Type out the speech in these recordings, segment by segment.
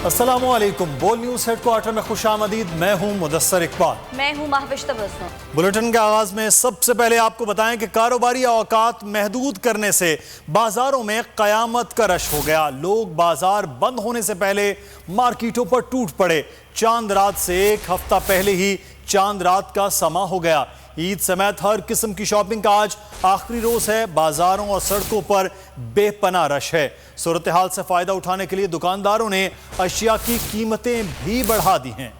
अस्सलामुअलैकुम। बोल news headquarter में खुशामदीद। मैं हूं मुदस्सर इकबाल। मैं हूं महविश तबस्सुम। बुलेटिन के आगाज में सबसे पहले आपको बताएं कि कारोबारी औकात महदूद करने से बाजारों में कयामत का रश हो गया। लोग बाजार बंद होने से पहले मार्केटों पर टूट पड़े। चांद रात से एक हफ्ता पहले ही चांद रात का समा हो गया। ईद समेत हर किस्म की शॉपिंग का आज आखिरी रोज है। बाजारों और सड़कों पर बेपनाह रश है। सूरत हाल से फायदा उठाने के लिए दुकानदारों ने अशिया की कीमतें भी बढ़ा दी हैं।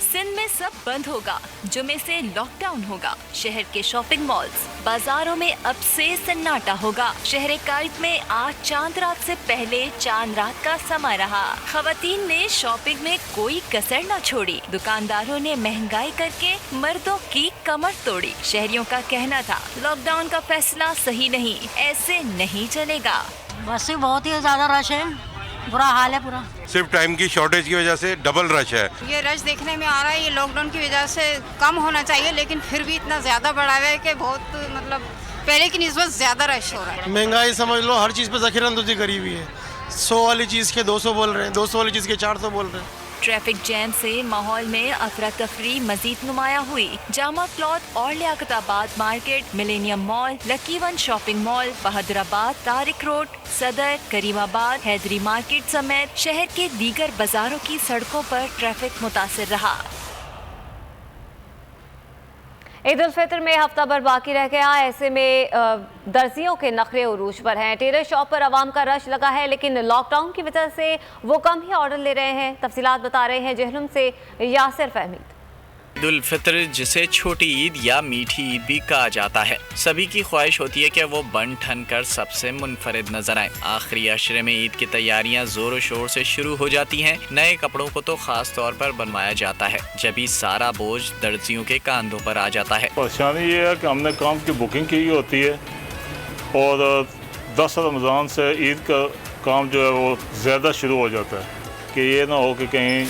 सिंध में सब बंद होगा, जुमे से लॉकडाउन होगा। शहर के शॉपिंग मॉल्स, बाजारों में अब से सन्नाटा होगा। शहर काइद में आज चांद रात से पहले चांद रात का समय रहा। खवातीन ने शॉपिंग में कोई कसर न छोड़ी। दुकानदारों ने महंगाई करके मर्दों की कमर तोड़ी। शहरियों का कहना था लॉकडाउन का फैसला सही नहीं, ऐसे नहीं चलेगा। बस बहुत ही ज्यादा रश है, बुरा हाल है पूरा। सिर्फ टाइम की शॉर्टेज की वजह से डबल रश है। ये रश देखने में आ रहा है, ये लॉकडाउन की वजह से कम होना चाहिए, लेकिन फिर भी इतना ज़्यादा बढ़ा हुआ है कि बहुत मतलब पहले की निस्बत ज़्यादा रश हो रहा है। महंगाई समझ लो, हर चीज़ पे ज़खीरंदोज़ी करी हुई है। 100 वाली चीज़ के 200 बोल रहे हैं, 200 वाली चीज़ के 400 बोल रहे हैं। ट्रैफिक जैम से माहौल में अफरा तफरी मजीद नुमाया हुई। जामा प्लॉट और Liaquatabad market, millennium mall, lucky one shopping mall, Bahadurabad, Tariq road, सदर, करीमाबाद, हैदरी मार्केट समेत शहर के दीगर बाजारों की सड़कों पर ट्रैफिक मुतासिर रहा। ईद उल फितर में हफ्ता भर बाकी रह गया। ऐसे में दर्जियों के नखरे उरूज पर हैं। टेलर शॉप पर आवाम का रश लगा है, लेकिन लॉकडाउन की वजह से वो कम ही ऑर्डर ले रहे हैं। तफसीलात बता रहे हैं जहलुम से यासिर फहमीद। ईद उल फितर जिसे छोटी ईद या मीठी ईद भी कहा जाता है, सभी की ख्वाहिश होती है कि वो बन ठन कर सबसे मुनफरिद नजर आए। आखिरी अशरे में ईद की तैयारियां जोर शोर से शुरू हो जाती हैं। नए कपड़ों को तो खास तौर पर बनवाया जाता है, जब ही सारा बोझ दर्जियों के कांधों पर आ जाता है। परेशानी ये है कि हमने काम की बुकिंग की होती है और 10 रमज़ान से ईद का काम जो है वो ज़्यादा शुरू हो जाता है कि ये ना हो कि कहीं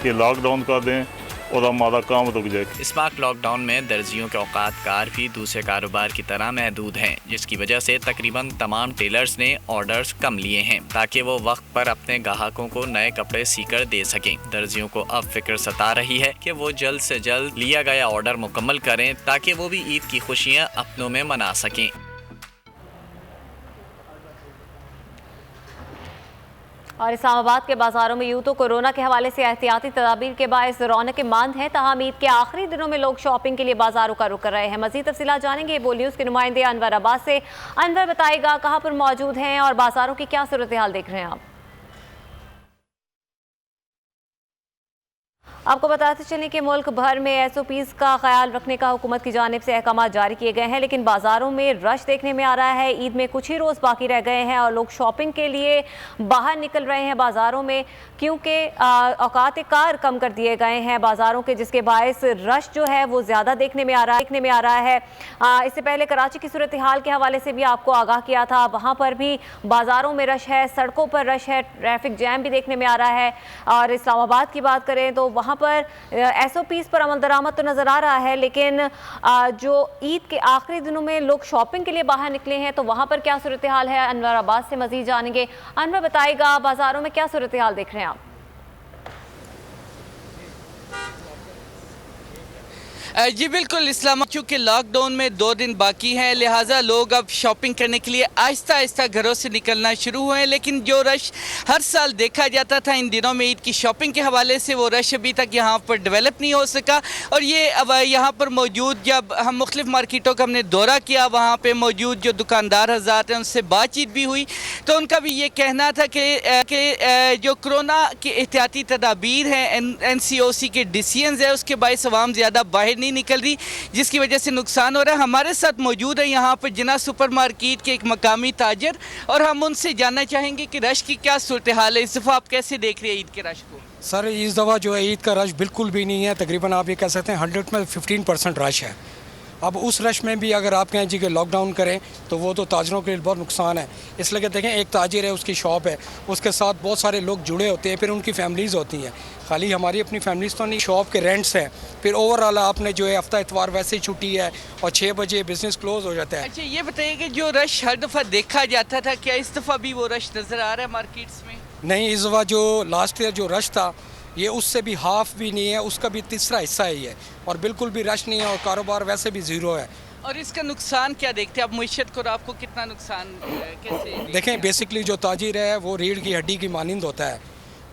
ये लॉकडाउन कर दें और हमारा काम रुक जाए। इस बार लॉकडाउन में दर्जियों के औकात कार भी दूसरे कारोबार की तरह महदूद हैं, जिसकी वजह से तकरीबन तमाम टेलर्स ने ऑर्डर्स कम लिए हैं ताकि वो वक्त पर अपने ग्राहकों को नए कपड़े सीकर दे सकें। दर्जियों को अब फिक्र सता रही है कि वो जल्द से जल्द लिया गया ऑर्डर मुकम्मल करें ताकि वो भी ईद की खुशियाँ अपनों में मना सकें। और इस्लामाबाद के बाजारों में यूँ तो कोरोना के हवाले से एहतियाती तदाबीर के बायस रौनकें मांद हैं, ताहम ईद के आखिरी दिनों में लोग शॉपिंग के लिए बाजारों का रुख कर रहे हैं। मज़ीद तफसीलात जानेंगे बोल न्यूज़ के नुमाइंदे अनवर अब्बास से। अनवर बताएगा कहाँ पर मौजूद हैं और बाजारों की क्या सूरत हाल देख रहे हैं आप? आपको बताते चलें कि मुल्क भर में SOPs का ख्याल रखने का हुकूमत की जानिब से अहकाम जारी किए गए हैं, लेकिन बाज़ारों में रश देखने में आ रहा है। ईद में कुछ ही रोज़ बाकी रह गए हैं और लोग शॉपिंग के लिए बाहर निकल रहे हैं बाज़ारों में, क्योंकि औकात कार कम कर दिए गए हैं बाज़ारों के, जिसके बायस रश जो है वो ज़्यादा देखने में आ रहा है। इससे पहले कराची की सूरत हाल के हवाले से भी आपको आगाह किया था। वहाँ पर भी बाज़ारों में रश है, सड़कों पर रश है, ट्रैफिक जैम भी देखने में आ रहा है। और इस्लामाबाद की बात करें तो वहाँ पर SOPs पर अमल दरामद तो नज़र आ रहा है, लेकिन जो ईद के आखिरी दिनों में लोग शॉपिंग के लिए बाहर निकले हैं तो वहाँ पर क्या सूरत हाल है, अनवर अब्बास से मज़ीद जानेंगे। अनवर बताएगा बाज़ारों में क्या सूरत हाल देख रहे हैं आप? जी बिल्कुल इस्लाम, चूँकि लॉकडाउन में 2 दिन बाकी हैं, लिहाजा लोग अब शॉपिंग करने के लिए आहिस्ता आहिस्ता घरों से निकलना शुरू हुए हैं। लेकिन जो रश हर साल देखा जाता था इन दिनों में ईद की शॉपिंग के हवाले से, वो रश अभी तक यहाँ पर डेवलप नहीं हो सका। और ये अब यहाँ पर मौजूद, जब हम मुख्तलिफ मार्केटों का हमने दौरा किया, वहाँ पर मौजूद जो दुकानदार हज़रात हैं उनसे बातचीत भी हुई, तो उनका भी ये कहना था कि जो कोरोना की एहतियाती तदाबीर हैं, NCOC के डिसीजंस है, उसके बायस अवाम ज़्यादा बाहर नहीं निकल रही, जिसकी वजह से नुकसान हो रहा है। हमारे साथ मौजूद है यहाँ पर जिना सुपरमार्केट के एक मकामी ताजर, और हम उनसे जानना चाहेंगे कि रश की क्या सूरत हाल है। इस दफ़ा आप कैसे देख रहे हैं ईद के रश को? सर, इस दफ़ा जो है ईद का रश बिल्कुल भी नहीं है। तकरीबन आप ये कह सकते हैं 100 में 15% रश है। अब उस रश में भी अगर आप कहें जी कि लॉकडाउन करें तो वो तो ताजरों के लिए बहुत नुकसान है। इसलिए कि देखें, एक ताजिर है, उसकी शॉप है, उसके साथ बहुत सारे लोग जुड़े होते हैं, फिर उनकी फैमिलीज़ होती हैं। खाली हमारी अपनी फैमिलीज़ तो नहीं, शॉप के रेंट्स हैं, फिर ओवरऑल आपने जो है हफ्ता इतवार वैसे ही छुट्टी है और 6 बजे बिजनेस क्लोज हो जाता है। अच्छा, ये बताइए कि जो रश हर दफ़ा देखा जाता था, क्या इस दफ़ा भी वो रश नज़र आ रहा है मार्केट्स में? नहीं, इस बार जो लास्ट ईयर जो रश था ये उससे भी हाफ भी नहीं है, उसका भी तीसरा हिस्सा ही है और बिल्कुल भी रश नहीं है और कारोबार वैसे भी ज़ीरो है। और इसका नुकसान क्या देखते हैं आप मुईशत को, आपको कितना नुकसान कैसे देखें, बेसिकली जो ताजिर है वो रीढ़ की हड्डी की मानिंद होता है,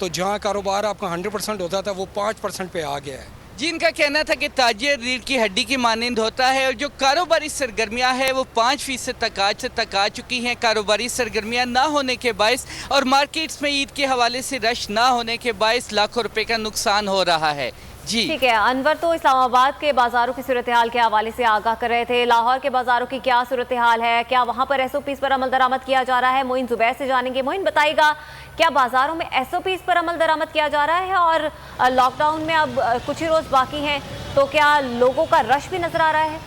तो जहाँ कारोबार आपका 100% होता था वो 5% पे आ गया है। जिनका कहना था कि ताजिर रीढ़ की हड्डी की मानिंद होता है और जो कारोबारी सरगर्मियां हैं वो 5% तक आ चुकी हैं। कारोबारी सरगर्मियां ना होने के बायस और मार्केट्स में ईद के हवाले से रश ना होने के बायस लाखों रुपए का नुकसान हो रहा है। जी ठीक है, अनवर तो इस्लामाबाद के बाजारों की सूरत हाल के हवाले से आगाह कर रहे थे। लाहौर के बाजारों की क्या सूरत हाल है, क्या वहाँ पर SOPs पर अमल दरामद किया जा रहा है? मोइन जुबैर से जानेंगे। मोइन बताइएगा, क्या बाजारों में SOPs पर अमल दरामद किया जा रहा है और लॉकडाउन में अब कुछ ही रोज बाकी हैं, तो क्या लोगों का रश भी नजर आ रहा है?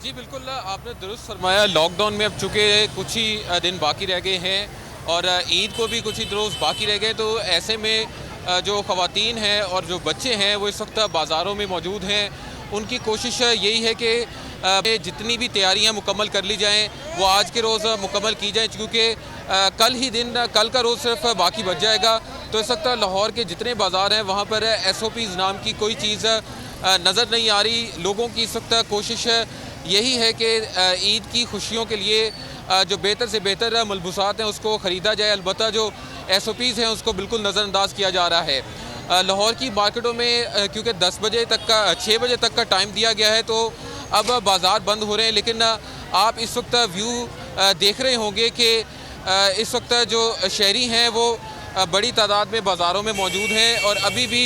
जी बिल्कुल, आपने दुरुस्त फरमाया। लॉकडाउन में अब चूँकि कुछ ही दिन बाकी रह गए हैं और ईद को भी कुछ ही रोज़ बाकी रह गए, तो ऐसे में जो ख़वातीन हैं और जो बच्चे हैं वो इस वक्त बाज़ारों में मौजूद हैं। उनकी कोशिश यही है कि जितनी भी तैयारियां मुकम्मल कर ली जाएं वो आज के रोज़ मुकम्मल की जाएं, क्योंकि कल का रोज़ सिर्फ बाकी बच जाएगा। तो इस वक्त लाहौर के जितने बाज़ार हैं वहाँ पर SOPs नाम की कोई चीज़ नज़र नहीं आ रही। लोगों की इस वक्त कोशिश यही है कि ईद की खुशियों के लिए जो बेहतर से बेहतर मलबूसात हैं उसको ख़रीदा जाए। अलबत्ता जो SOPs हैं उसको बिल्कुल नज़रअंदाज किया जा रहा है। लाहौर की मार्केटों में क्योंकि 6 बजे तक का टाइम दिया गया है, तो अब बाज़ार बंद हो रहे हैं। लेकिन आप इस वक्त व्यू देख रहे होंगे कि इस वक्त जो शहरी हैं वो बड़ी तादाद में बाज़ारों में मौजूद हैं और अभी भी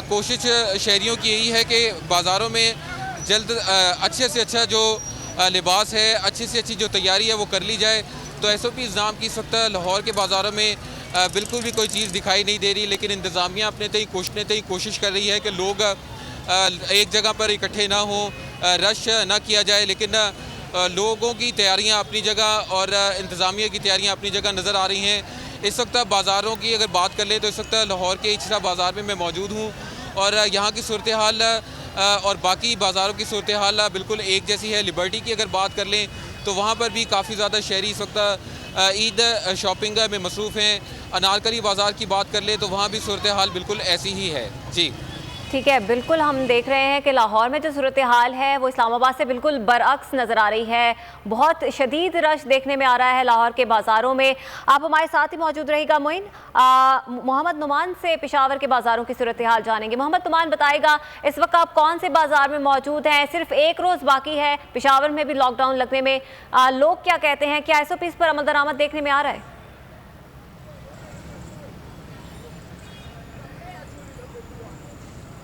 कोशिश शहरियों की यही है कि बाज़ारों में जल्द अच्छे से अच्छा जो लिबास है, अच्छी से अच्छी जो तैयारी है वो कर ली जाए। तो SOPs नाम की इस वक्त लाहौर के बाज़ारों में बिल्कुल भी कोई चीज़ दिखाई नहीं दे रही, लेकिन इंतज़ामिया अपने तय कोशिश कर रही है कि लोग एक जगह पर इकट्ठे ना हों, रश ना किया जाए। लेकिन लोगों की तैयारियां अपनी जगह और इंतज़ामिया की तैयारियां अपनी जगह नज़र आ रही हैं। इस वक्त बाज़ारों की अगर बात कर ले तो इस वक्त लाहौर के इचरा बाज़ार में मैं मौजूद हूँ और यहाँ की सूरत हाल और बाकी बाज़ारों की सूरत हाल बिल्कुल एक जैसी है। लिबर्टी की अगर बात कर लें तो वहाँ पर भी काफ़ी ज़्यादा शहरी इस वक्त ईद शॉपिंग में मसरूफ़ हैं। अनारकली बाज़ार की बात कर ले तो वहाँ भी सूरत हाल बिल्कुल ऐसी ही है। जी ठीक है, बिल्कुल हम देख रहे हैं कि लाहौर में जो सूरत हाल है वो इस्लामाबाद से बिल्कुल बरअक्स नज़र आ रही है। बहुत शदीद रश देखने में आ रहा है लाहौर के बाज़ारों में। आप हमारे साथ ही मौजूद रहेगा मोइन। मोहम्मद नुमान से पेशावर के बाज़ारों की सूरत हाल जानेंगे। मोहम्मद नुमान बताएगा, इस वक्त आप कौन से बाज़ार में मौजूद हैं? सिर्फ एक रोज़ बाकी है पेशावर में भी लॉकडाउन लगने में, लोग क्या कहते हैं? क्या SOPs पर अमल दरामद देखने में आ रहा है?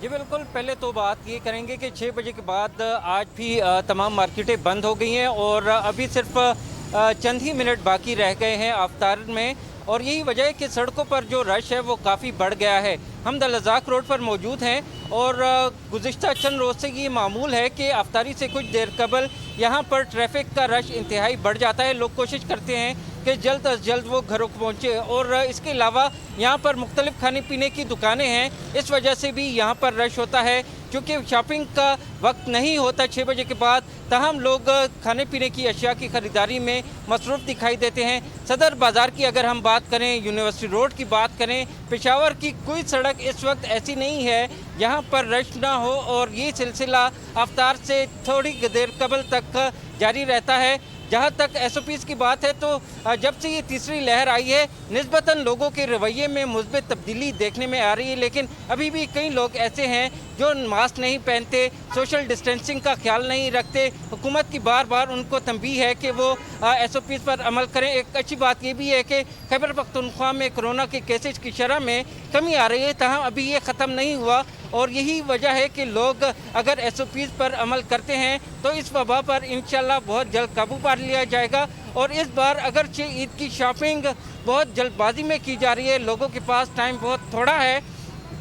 जी बिल्कुल, पहले तो बात ये करेंगे कि 6 बजे के बाद आज भी तमाम मार्केटें बंद हो गई हैं और अभी सिर्फ चंद ही मिनट बाकी रह गए हैं अफ्तार में, और यही वजह है कि सड़कों पर जो रश है वो काफ़ी बढ़ गया है। हम द लज़ाक रोड पर मौजूद हैं और गुज़िश्ता चंद रोज़ से ये मामूल है कि अफ्तारी से कुछ देर कबल यहाँ पर ट्रैफिक का रश इंतहाई बढ़ जाता है। लोग कोशिश करते हैं कि जल्द अज जल्द वो घरों को पहुँचे, और इसके अलावा यहाँ पर मुख्तलिफ खाने पीने की दुकानें हैं, इस वजह से भी यहाँ पर रश होता है। क्योंकि शॉपिंग का वक्त नहीं होता 6 बजे के बाद, तहम लोग खाने पीने की अशिया की ख़रीदारी में मसरूफ़ दिखाई देते हैं। सदर बाज़ार की अगर हम बात करें, यूनिवर्सिटी रोड की बात करें, पेशावर की कोई सड़क इस वक्त ऐसी नहीं है जहाँ पर रश ना हो, और ये सिलसिला अफ्तार से थोड़ी देर कबल तक जारी रहता है। जहाँ तक SOPs की बात है तो जब से ये तीसरी लहर आई है निस्बतन लोगों के रवैये में मुस्बित तब्दीली देखने में आ रही है, लेकिन अभी भी कई लोग ऐसे हैं जो मास्क नहीं पहनते, सोशल डिस्टेंसिंग का ख्याल नहीं रखते। हुकूमत की बार बार उनको तंबीह है कि वो SOPs पर अमल करें। एक अच्छी बात ये भी है कि खैबर पख्तूनख्वा में कोरोना के केसेज की शरह में कमी आ रही है, तहाँ अभी ये ख़त्म नहीं हुआ, और यही वजह है कि लोग अगर SOPs पर अमल करते हैं तो इस वबा पर इंशाल्लाह बहुत जल्द काबू पा लिया जाएगा। और इस बार अगरचे ईद की शॉपिंग बहुत जल्दबाजी में की जा रही है, लोगों के पास टाइम बहुत थोड़ा है,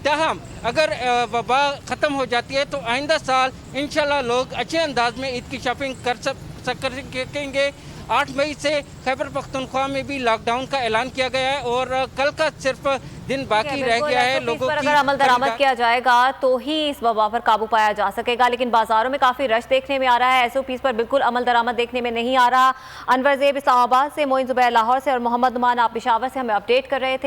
ताहम अगर वबा ख़त्म हो जाती है तो आइंदा साल इंशाल्लाह लोग अच्छे अंदाज में ईद की शॉपिंग कर सकेंगे। 8 मई से खैबर पख्तूनख्वा में भी लॉकडाउन का ऐलान किया गया है और कल का सिर्फ दिन बाकी रह गया है। लोगों पर अगर अमल दरामद किया जाएगा तो ही इस वबा पर काबू पाया जा सकेगा, लेकिन बाजारों में काफी रश देखने में आ रहा है। एसओपीज पर बिल्कुल अमल दरामद देखने में नहीं आ रहा। अनवर ज़ेब इस्लामाबाद से, मोइन ज़ुबैर लाहौर से और मोहम्मद नुमान आप पेशावर से हमें अपडेट कर रहे थे।